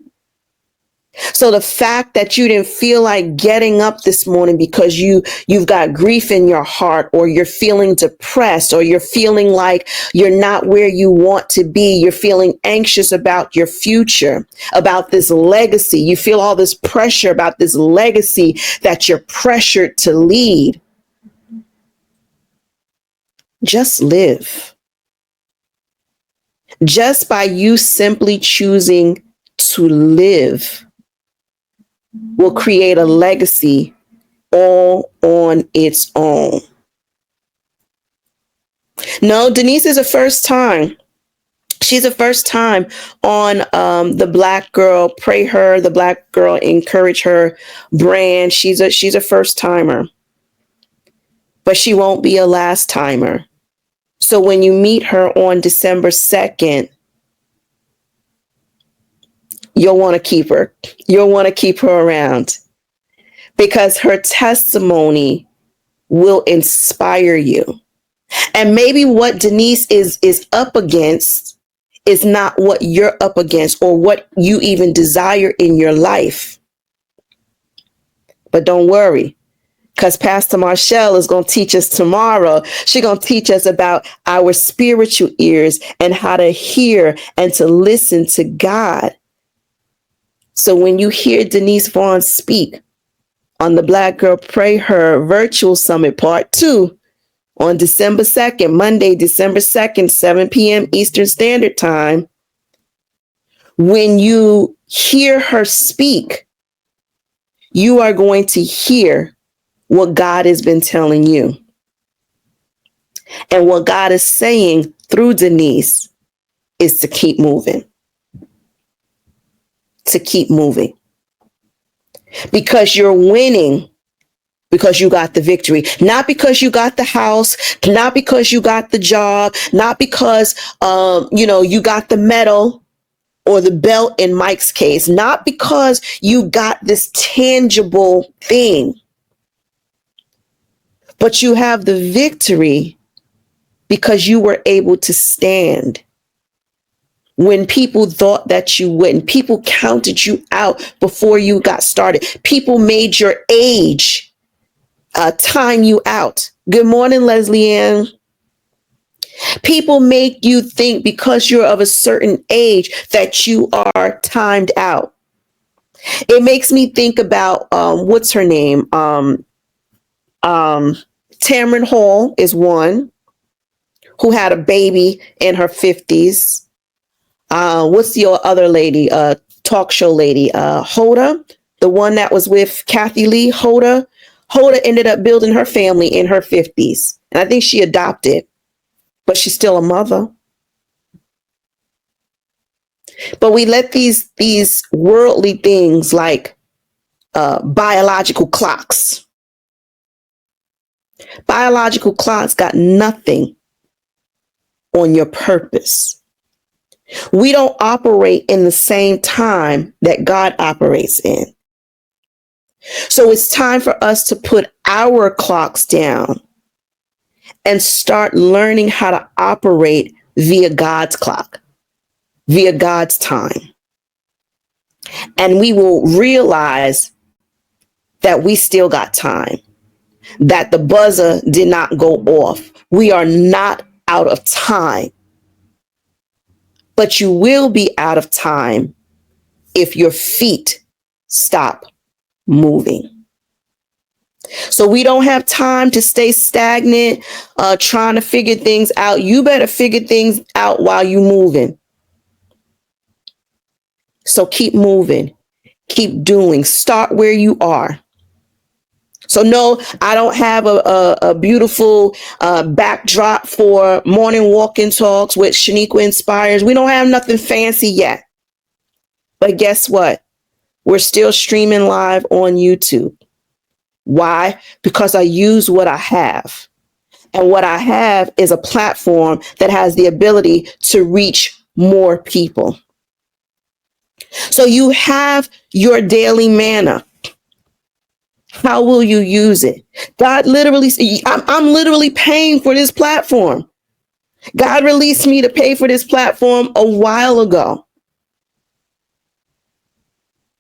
So the fact that you didn't feel like getting up this morning because you've got grief in your heart, or you're feeling depressed, or you're feeling like you're not where you want to be, you're feeling anxious about your future, about this legacy, you feel all this pressure about this legacy that you're pressured to lead. Just live. Just by you simply choosing to live will create a legacy all on its own. No, Denise is a first time. She's a first time on the Black Girl Pray Her, the Black Girl Encourage Her brand. She's a first timer, but she won't be a last timer. So when you meet her on December 2nd, you'll want to keep her. You'll want to keep her around because her testimony will inspire you. And maybe what Denise is up against is not what you're up against or what you even desire in your life. But don't worry, because Pastor Marshall is going to teach us tomorrow. She's going to teach us about our spiritual ears and how to hear and to listen to God. So when you hear Denise Vaughn speak on the Black Girl Pray Her Virtual Summit Part 2 on December 2nd, Monday, December 2nd, 7 p.m. Eastern Standard Time, when you hear her speak, you are going to hear what God has been telling you. And what God is saying through Denise is to keep moving. To keep moving. Because you're winning because you got the victory. Not because you got the house, not because you got the job, not because you got the medal or the belt in Mike's case, not because you got this tangible thing. But you have the victory because you were able to stand when people thought that you wouldn't. People counted you out before you got started. People made your age time you out. Good morning, Leslie Ann. People make you think because you're of a certain age that you are timed out. It makes me think about what's her name? Tamron Hall is one who had a baby in her 50s. What's your other lady? Talk show lady, Hoda, the one that was with Kathy Lee. Hoda ended up building her family in her 50s, and I think she adopted. but she's still a mother. But we let these worldly things like biological clocks. Biological clocks got nothing on your purpose. We don't operate in the same time that God operates in. So it's time for us to put our clocks down and start learning how to operate via God's clock, via God's time. And we will realize that we still got time, that the buzzer did not go off. We are not out of time. But you will be out of time if your feet stop moving. So we don't have time to stay stagnant, trying to figure things out. You better figure things out while you're moving. So keep moving, keep doing, start where you are. So no, I don't have a beautiful backdrop for morning walking talks with Sheniqua Inspires. We don't have nothing fancy yet. But guess what? We're still streaming live on YouTube. Why? Because I use what I have. And what I have is a platform that has the ability to reach more people. So you have your daily manna. How will you use it? God literally, I'm literally paying for this platform. God released me to pay for this platform a while ago.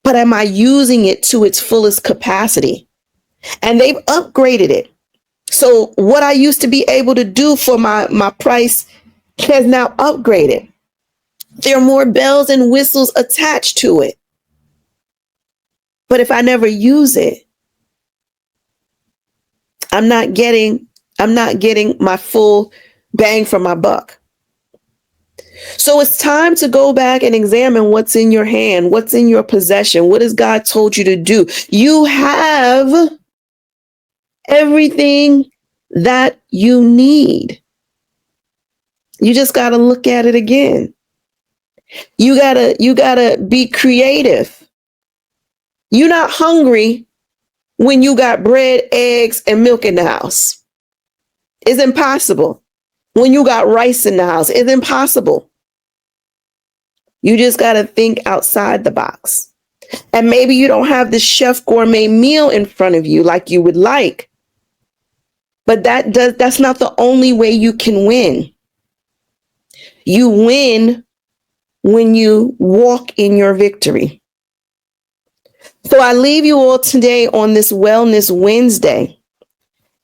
But am I using it to its fullest capacity? And they've upgraded it. So what I used to be able to do for my price has now upgraded. There are more bells and whistles attached to it. But if I never use it, I'm not getting my full bang for my buck. So it's time to go back and examine what's in your hand, what's in your possession. What has God told you to do? You have everything that you need. You just got to look at it again. You gotta be creative. You're not hungry when you got bread, eggs, and milk in the house. It's impossible. When you got rice in the house, it's impossible. You just got to think outside the box. And maybe you don't have the chef gourmet meal in front of you like you would like. But that's not the only way you can win. You win when you walk in your victory. So I leave you all today on this Wellness Wednesday.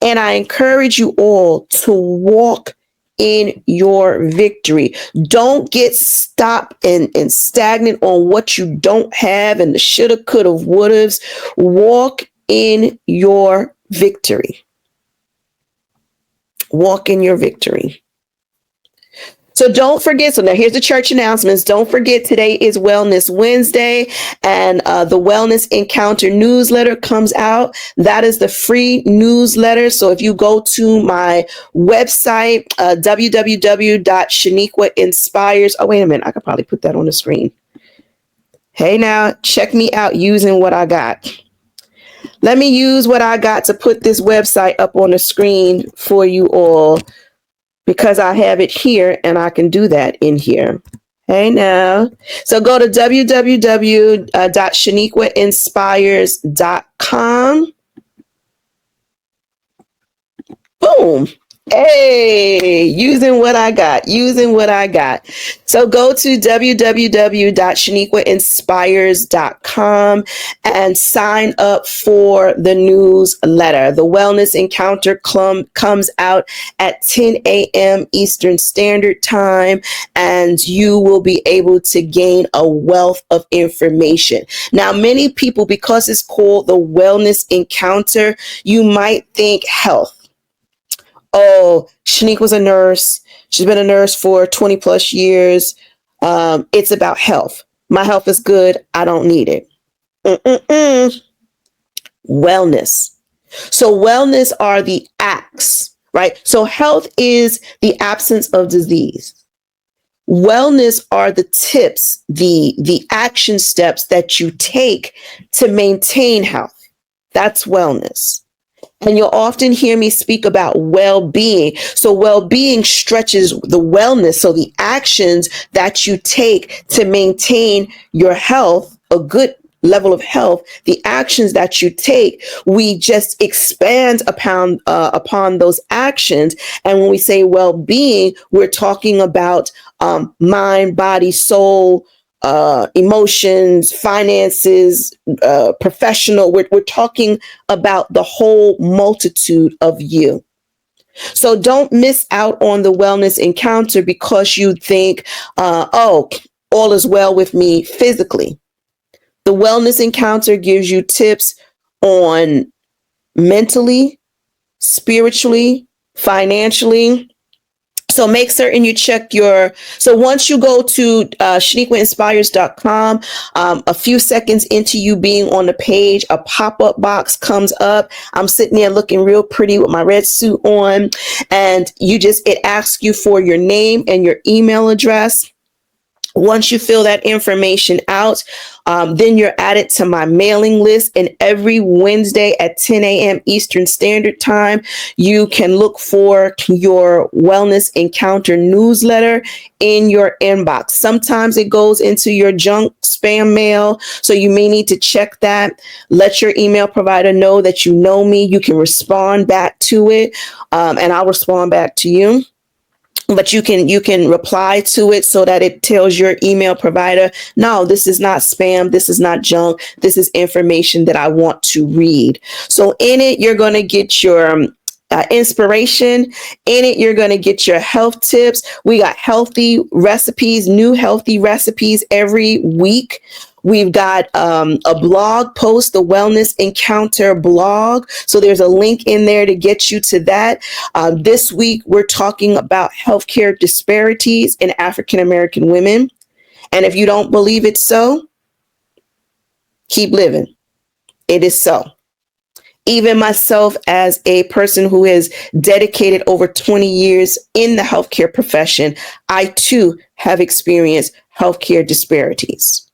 And I encourage you all to walk in your victory. Don't get stopped and stagnant on what you don't have and the shoulda, coulda, wouldas. Walk in your victory. Walk in your victory. So don't forget. So now here's the church announcements. Don't forget, today is Wellness Wednesday, and the Wellness Encounter newsletter comes out. That is the free newsletter. So if you go to my website, www.Sheniqua Oh, wait a minute. I could probably put that on the screen. Hey, now check me out using what I got. Let me use what I got to put this website up on the screen for you all, because I have it here and I can do that in here. Hey now. So go to www.sheniquainspires.com. Boom. Hey, using what I got. So go to www.sheniquainspires.com and sign up for the newsletter. The Wellness Encounter comes out at 10 a.m. Eastern Standard Time, and you will be able to gain a wealth of information. Now, many people, because it's called the Wellness Encounter, you might think health. Oh, Shenique was a nurse. She's been a nurse for 20 plus years. It's about health. My health is good. I don't need it. Wellness. So wellness are the acts right? So health is the absence of disease. Wellness are the tips, the action steps that you take to maintain health. That's wellness. And you'll often hear me speak about well-being. So well-being stretches the wellness. So the actions that you take to maintain your health, a good level of health, the actions that you take, we just expand upon those actions. And when we say well-being, we're talking about mind, body, soul, emotions, finances, professional. We're talking about the whole multitude of you. So don't miss out on the wellness encounter because you think, oh, all is well with me physically. The wellness encounter gives you tips on mentally, spiritually, financially. So make certain you check so once you go to SheniquaInspires.com, a few seconds into you being on the page, a pop-up box comes up. I'm sitting there looking real pretty with my red suit on, and it asks you for your name and your email address. Once you fill that information out, then you're added to my mailing list. And every Wednesday at 10 a.m. Eastern Standard Time, you can look for your Wellness Encounter newsletter in your inbox. Sometimes it goes into your junk spam mail, so you may need to check that. Let your email provider know that you know me. You can respond back to it, and I'll respond back to you. But you can reply to it so that it tells your email provider, no, this is not spam. This is not junk. This is information that I want to read. So in it, you're going to get your inspiration. In it, you're going to get your health tips. We got healthy recipes, new healthy recipes every week. We've got a blog post, the Wellness Encounter blog. So there's a link in there to get you to that. This week, we're talking about healthcare disparities in African American women. And if you don't believe it's so, keep living. It is so. Even myself, as a person who has dedicated over 20 years in the healthcare profession, I too have experienced healthcare disparities.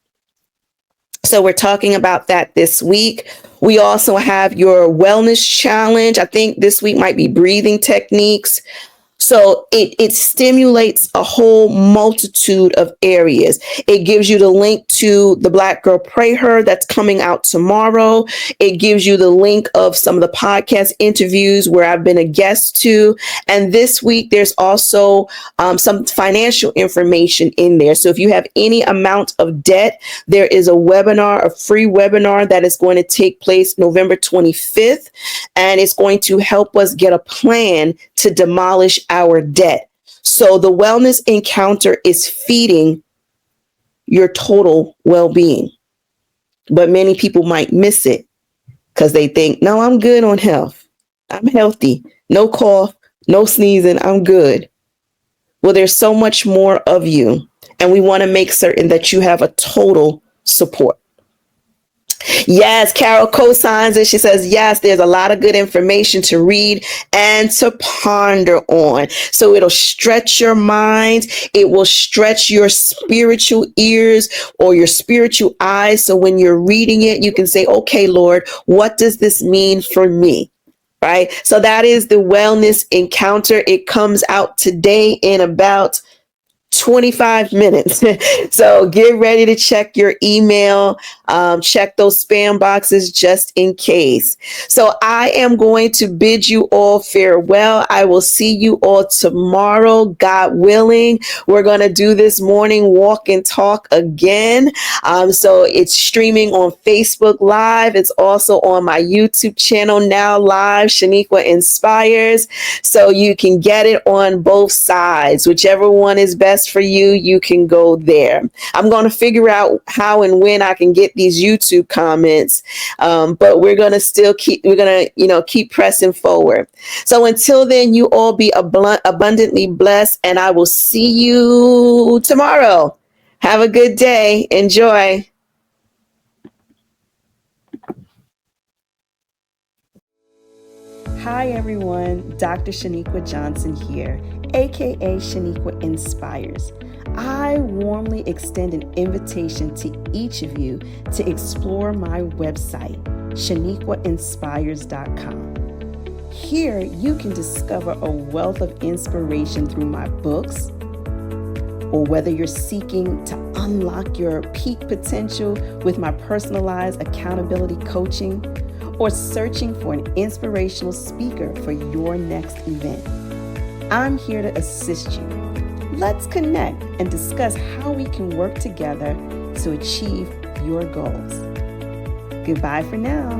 So we're talking about that this week. We also have your wellness challenge. I think this week might be breathing techniques. So it stimulates a whole multitude of areas. It gives you the link to the Black Girl Pray Her that's coming out tomorrow. It gives you the link of some of the podcast interviews where I've been a guest to. And this week, there's also some financial information in there. So if you have any amount of debt, there is a free webinar that is going to take place November 25th. And it's going to help us get a plan to demolish our debt. So the Wellness Encounter is feeding your total well-being. But many people might miss it because they think, no, I'm good on health. I'm healthy. No cough, no sneezing. I'm good. Well, there's so much more of you. And we want to make certain that you have a total support. Yes, Carol co-signs it. She says, yes, there's a lot of good information to read and to ponder on. So it'll stretch your mind. It will stretch your spiritual ears or your spiritual eyes. So when you're reading it, you can say, okay, Lord, what does this mean for me? Right? So that is the Wellness Encounter. It comes out today in about 25 minutes. So get ready to check your email, check those spam boxes just in case. So I am going to bid you all farewell. I will see you all tomorrow, God willing. We're going to do this morning walk and talk again. So it's streaming on Facebook Live. It's also on my YouTube channel now live, Sheniqua Inspires. So you can get it on both sides. Whichever one is best for you, you can go there. I'm going to figure out how and when I can get these YouTube comments, but we're going to keep pressing forward. So until then, you all be abundantly blessed, and I will see you tomorrow. Have a good day. Enjoy. Hi everyone, Dr. Sheniqua Johnson here, aka Sheniqua Inspires. I warmly extend an invitation to each of you to explore my website, sheniquainspires.com. Here you can discover a wealth of inspiration through my books, or whether you're seeking to unlock your peak potential with my personalized accountability coaching, or searching for an inspirational speaker for your next event. I'm here to assist you. Let's connect and discuss how we can work together to achieve your goals. Goodbye for now.